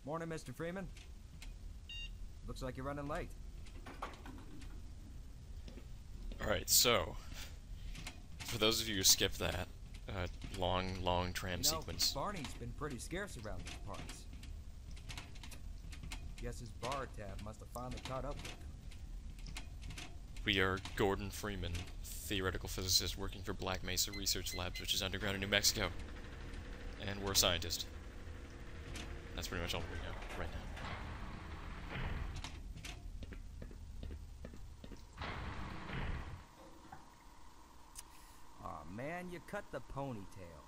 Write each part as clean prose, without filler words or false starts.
Morning, Mr. Freeman. Looks like you're running late. Alright, so, for those of you who skipped that, long tram sequence. Barney's been pretty scarce around these parts. Guess his bar tab must have finally caught up with him. We are Gordon Freeman, theoretical physicist working for Black Mesa Research Labs, which is underground in New Mexico. And we're a scientist. That's pretty much all we know right now. Aw, man, you cut the ponytail.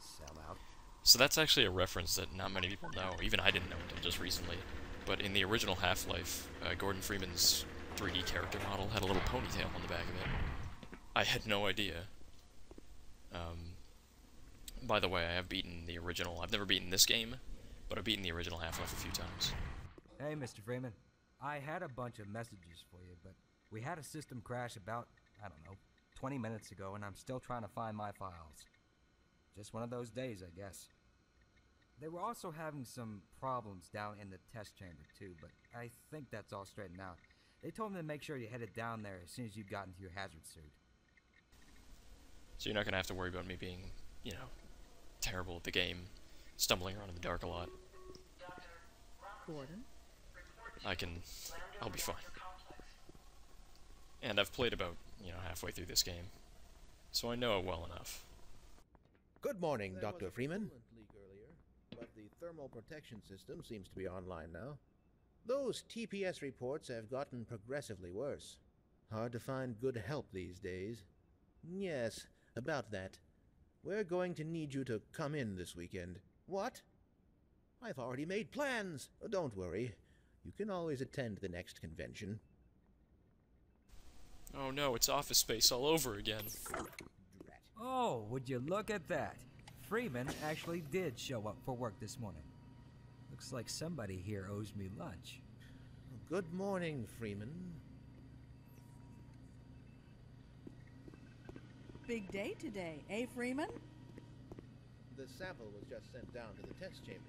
Sellout. So that's actually a reference that not many people know. Even I didn't know until just recently. But in the original Half-Life, Gordon Freeman's 3D character model had a little ponytail on the back of it. I had no idea. By the way, I have beaten the original. I've never beaten this game, but I've beaten the original Half-Life a few times. Hey, Mr. Freeman. I had a bunch of messages for you, but we had a system crash about, I don't know, 20 minutes ago, and I'm still trying to find my files. Just one of those days, I guess. They were also having some problems down in the test chamber, too, but I think that's all straightened out. They told me to make sure you headed down there as soon as you got into your hazard suit. So you're not gonna have to worry about me being, you know, terrible at the game, stumbling around in the dark a lot. Gordon? I'll be fine. And I've played about, you know, halfway through this game, so I know it well enough. Good morning, Dr. Freeman. But the thermal protection system seems to be online now. Those TPS reports have gotten progressively worse. Hard to find good help these days. Yes, about that. We're going to need you to come in this weekend. What? I've already made plans. Don't worry. You can always attend the next convention. Oh no, it's Office Space all over again. Oh, would you look at that? Freeman actually did show up for work this morning. Looks like somebody here owes me lunch. Good morning, Freeman. Big day today, eh, Freeman? The sample was just sent down to the test chamber.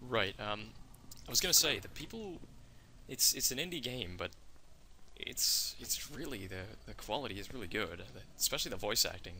Right, I was gonna say, the people... It's an indie game, but it's really, the quality is really good, especially the voice acting.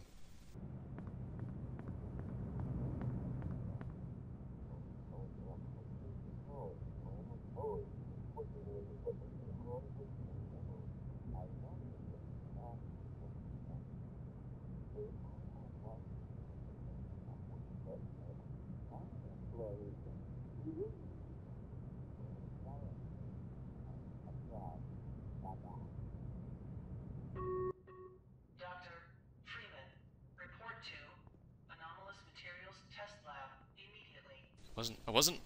I wasn't...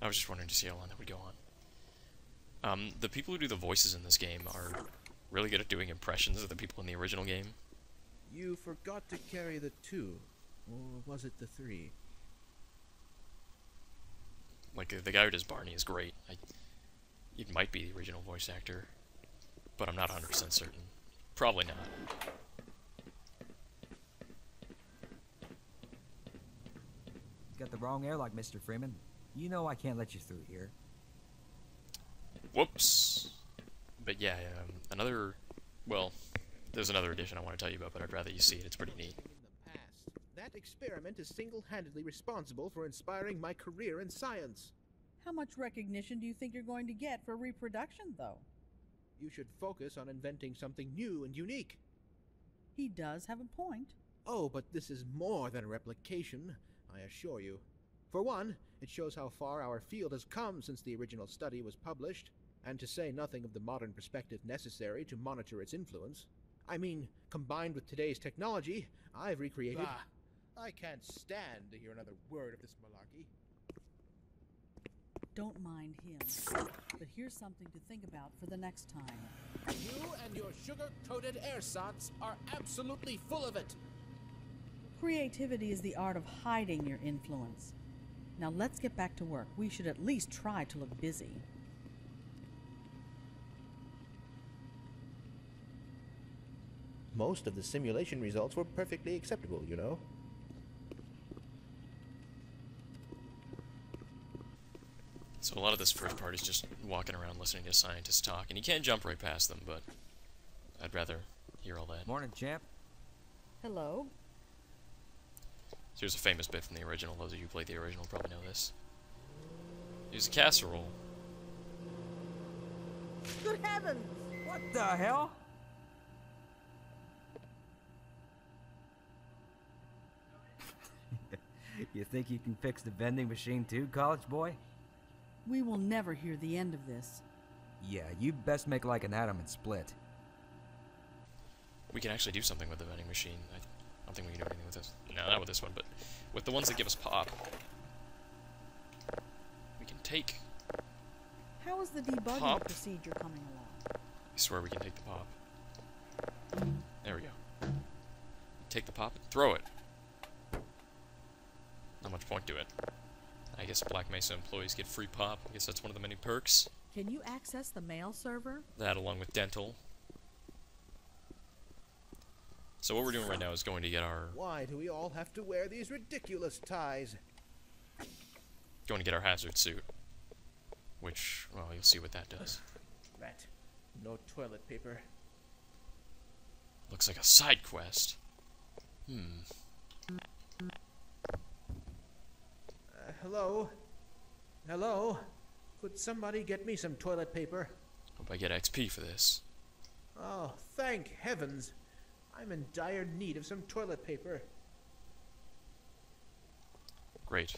I was just wondering to see how long that would go on. The people who do the voices in this game are really good at doing impressions of the people in the original game. You forgot to carry the 2. Or was it the 3? Like, the guy who does Barney is great. It might be the original voice actor, but I'm not 100% certain. Probably not. Got the wrong airlock, Mr. Freeman. You know I can't let you through here. Whoops. But yeah, well, there's another edition I want to tell you about, but I'd rather you see it. It's pretty neat. In the past, that experiment is single-handedly responsible for inspiring my career in science. How much recognition do you think you're going to get for reproduction, though? You should focus on inventing something new and unique. He does have a point. Oh, but this is more than a replication, I assure you. For one, it shows how far our field has come since the original study was published, and to say nothing of the modern perspective necessary to monitor its influence. I mean, combined with today's technology, I've recreated... I can't stand to hear another word of this malarkey. Don't mind him, but here's something to think about for the next time. You and your sugar-coated ersatz are absolutely full of it! Creativity is the art of hiding your influence. Now let's get back to work. We should at least try to look busy. most of the simulation results were perfectly acceptable, you know. So a lot of this first part is just walking around listening to scientists talk, and you can't jump right past them, but I'd rather hear all that. Morning, champ. Hello? So here's a famous bit from the original. Those of you who played the original probably know this. Use a casserole. Good heavens! What the hell? You think you can fix the vending machine too, college boy? We will never hear the end of this. Yeah, you best make like an atom and split. We can actually do something with the vending machine. I don't think we can do anything with this. No, not with this one, but with the ones that give us pop. We can take... How is the debugging Pop. procedure coming along? I swear we can take the pop. There we go. Take the pop and throw it. Not much point to it. I guess Black Mesa employees get free pop. I guess that's one of the many perks. Can you access the mail server? That along with dental. So what we're doing right now is going to get our... Why do we all have to wear these ridiculous ties? Going to get our hazard suit. Which, well, you'll see what that does. Rat. No toilet paper. Looks like a side quest. Hello? Hello? Could somebody get me some toilet paper? Hope I get XP for this. Oh, thank heavens. I'm in dire need of some toilet paper. Great.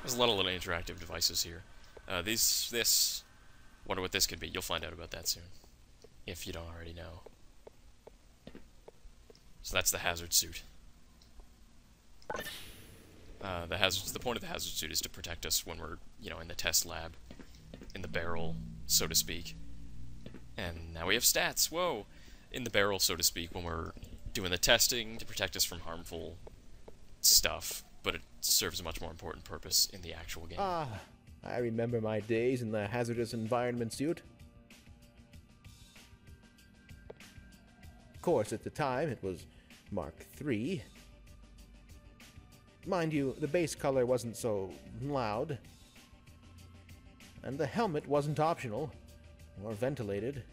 There's a lot of little interactive devices here. Wonder what this could be. You'll find out about that soon. If you don't already know. So that's the hazard suit. The point of the hazard suit is to protect us when we're, in the test lab. In the barrel, so to speak. And now we have stats. Whoa! In the barrel, so to speak, when we're doing the testing to protect us from harmful stuff. But it serves a much more important purpose in the actual game. Ah, I remember my days in the hazardous environment suit. Of course, at the time, it was Mark III. Mind you, the base color wasn't so loud. And the helmet wasn't optional, or ventilated.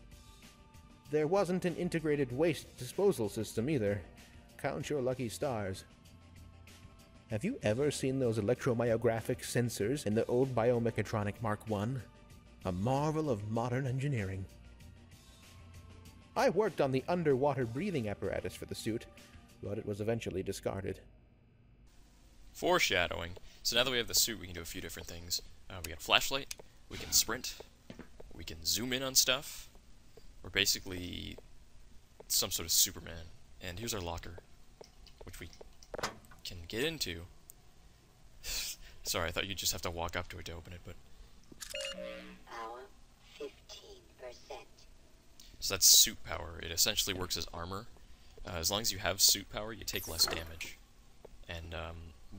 There wasn't an integrated waste disposal system either. Count your lucky stars. Have you ever seen those electromyographic sensors in the old biomechatronic Mark I? A marvel of modern engineering. I worked on the underwater breathing apparatus for the suit, but it was eventually discarded. Foreshadowing. So now that we have the suit, we can do a few different things. We got a flashlight, we can sprint, we can zoom in on stuff. We're basically some sort of Superman. And here's our locker, which we can get into. Sorry, I thought you'd just have to walk up to it to open it, but... Power 15%. So that's suit power. It essentially works as armor. As long as you have suit power, you take less damage. And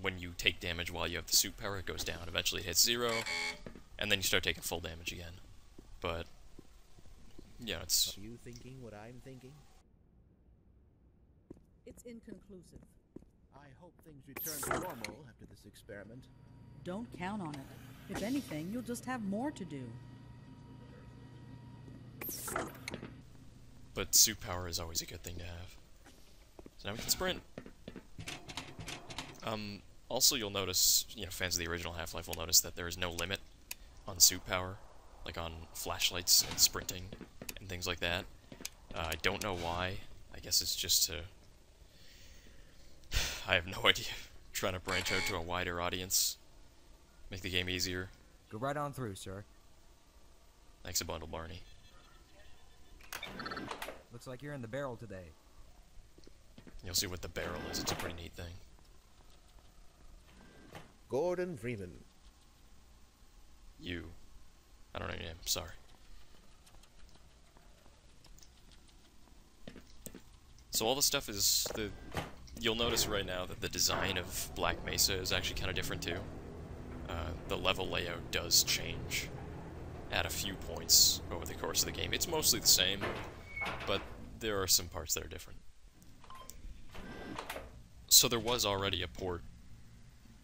when you take damage while you have the suit power, it goes down. Eventually it hits 0, and then you start taking full damage again. But, yeah, it's... Are you thinking what I'm thinking? It's inconclusive. I hope things return to normal after this experiment. Don't count on it. If anything, you'll just have more to do. But suit power is always a good thing to have. So now we can sprint. Also you'll notice, fans of the original Half-Life will notice that there is no limit on suit power, like on flashlights and sprinting and things like that. I don't know why. I guess it's just to... I have no idea. Trying to branch out to a wider audience. Make the game easier. Go right on through, sir. Thanks a bundle, Barney. Looks like you're in the barrel today. You'll see what the barrel is. It's a pretty neat thing. Gordon Freeman. You. I don't know your name. Sorry. So all the stuff is the... You'll notice right now that the design of Black Mesa is actually kind of different too. The level layout does change. at a few points over the course of the game. It's mostly the same, but there are some parts that are different. So there was already a port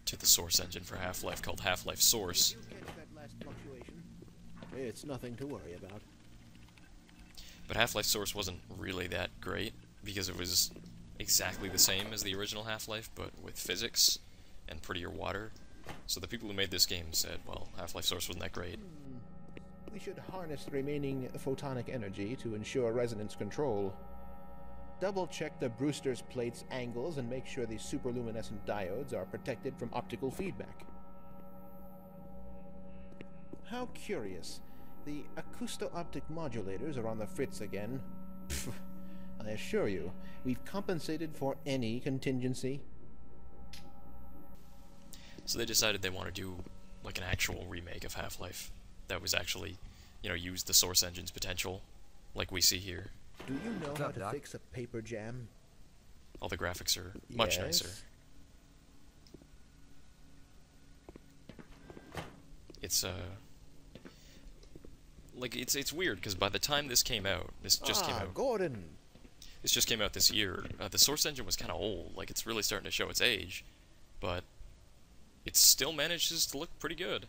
to the source engine for Half-Life called Half-Life Source. Did you catch that last fluctuation? It's nothing to worry about. But Half-Life Source wasn't really that great, because it was exactly the same as the original Half-Life, but with physics and prettier water. So the people who made this game said, well, Half-Life Source wasn't that great. We should harness the remaining photonic energy to ensure resonance control. Double-check the Brewster's plate's angles and make sure the superluminescent diodes are protected from optical feedback. How curious. The acousto-optic modulators are on the fritz again. Pfft, I assure you, we've compensated for any contingency. So they decided they want to do like an actual remake of Half-Life that was actually, you know, use the source engine's potential, like we see here. Do you know how up, to Doc? fix a paper jam? All the graphics are much Yes. nicer. It's like it's weird because by the time this came out, this just came out. Gordon! This just came out this year. The source engine was kind of old, like it's really starting to show its age, but it still manages to look pretty good.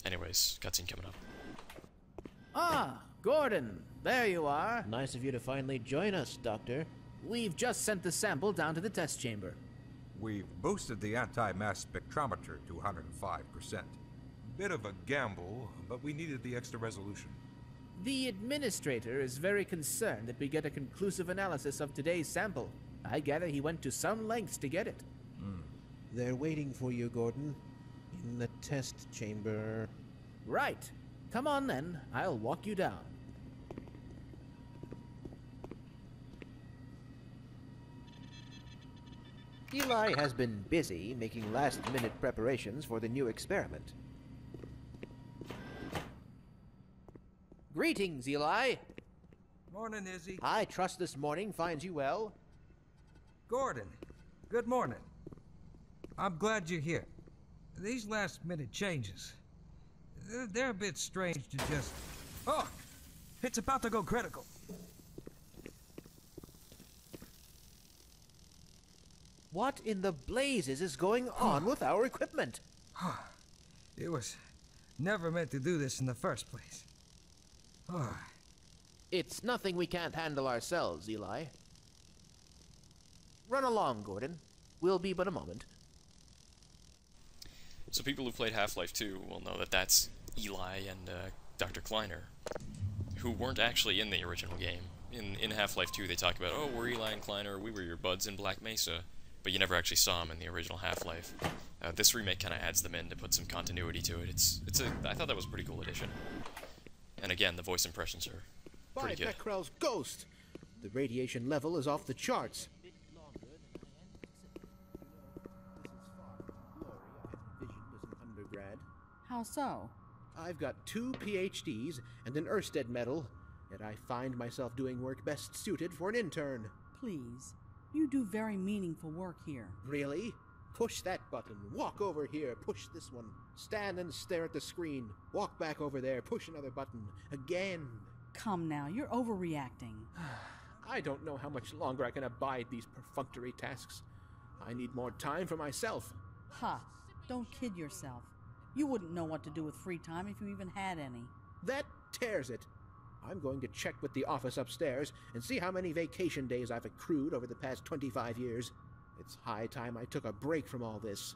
Anyways, cutscene coming up. Ah, Gordon, there you are. Nice of you to finally join us, Doctor. We've just sent the sample down to the test chamber. We've boosted the anti-mass spectrometer to 105%. Bit of a gamble, but we needed the extra resolution. The administrator is very concerned that we get a conclusive analysis of today's sample. I gather he went to some lengths to get it. They're waiting for you, Gordon. In the test chamber. Right. Come on then, I'll walk you down. Eli has been busy making last-minute preparations for the new experiment. Greetings, Eli. Morning, Izzy. I trust this morning finds you well. Gordon, good morning. I'm glad you're here. These last-minute changes, they're a bit strange to just... Oh! It's about to go critical. What in the blazes is going on with our equipment? It was never meant to do this in the first place. It's nothing we can't handle ourselves, Eli. Run along, Gordon. We'll be but a moment. So people who played Half-Life 2 will know that that's Eli and Dr. Kleiner, who weren't actually in the original game. In Half-Life 2 they talk about, oh, we're Eli and Kleiner, we were your buds in Black Mesa, but you never actually saw them in the original Half-Life. This remake kind of adds them in to put some continuity to it. I thought that was a pretty cool addition. And again, the voice impressions are By pretty good. Becquerel's ghost! The radiation level is off the charts. Undergrad. How so? I've got 2 PhDs and an Ørsted medal, yet I find myself doing work best suited for an intern. Please. You do very meaningful work here. Really? Push that button. Walk over here. Push this one. Stand and stare at the screen. Walk back over there. Push another button. Again. Come now, you're overreacting. I don't know how much longer I can abide these perfunctory tasks. I need more time for myself. Ha! Don't kid yourself. You wouldn't know what to do with free time if you even had any. That tears it. I'm going to check with the office upstairs and see how many vacation days I've accrued over the past 25 years. It's high time I took a break from all this.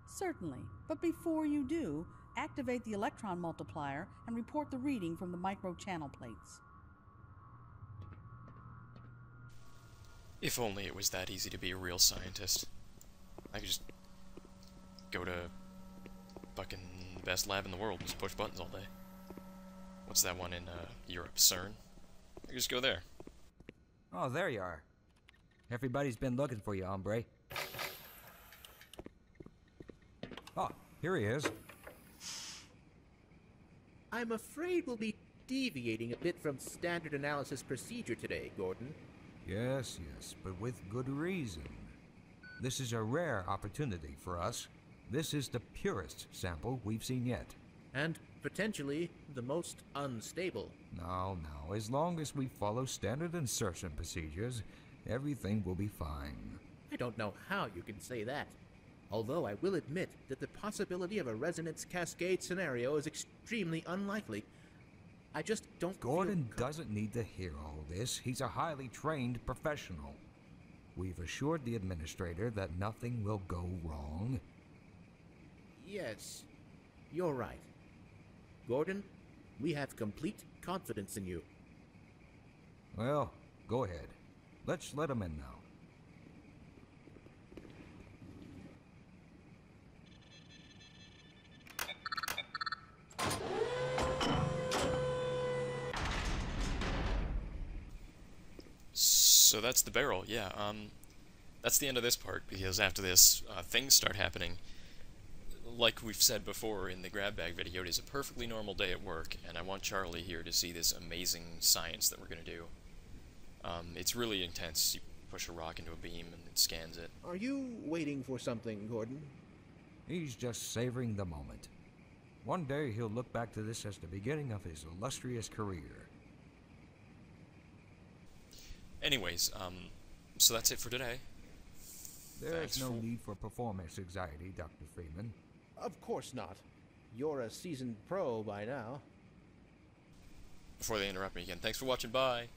Certainly, but before you do, activate the electron multiplier and report the reading from the microchannel plates. If only it was that easy to be a real scientist. I could just go to fucking the best lab in the world and just push buttons all day. What's that one in Europe? CERN? I could just go there. Oh, there you are. Everybody's been looking for you, hombre. Ah, here he is. I'm afraid we'll be deviating a bit from standard analysis procedure today, Gordon. Yes, but with good reason. This is a rare opportunity for us. This is the purest sample we've seen yet. And potentially the most unstable. No, no. As long as we follow standard insertion procedures, everything will be fine. I don't know how you can say that. Although I will admit that the possibility of a resonance cascade scenario is extremely unlikely. I just don't Gordon feel doesn't need to hear all this. He's a highly trained professional. We've assured the administrator that nothing will go wrong. Yes, you're right. Gordon, we have complete confidence in you. Well, go ahead. Let's let him in now. So that's the barrel, yeah. That's the end of this part, because after this, things start happening. Like we've said before in the grab bag video, it is a perfectly normal day at work, and I want Charlie here to see this amazing science that we're going to do. It's really intense. You push a rock into a beam and it scans it. Are you waiting for something, Gordon? He's just savoring the moment. One day he'll look back to this as the beginning of his illustrious career. Anyways, so that's it for today. There's no need for performance anxiety, Dr. Freeman. Of course not. You're a seasoned pro by now. Before they interrupt me again, thanks for watching, bye!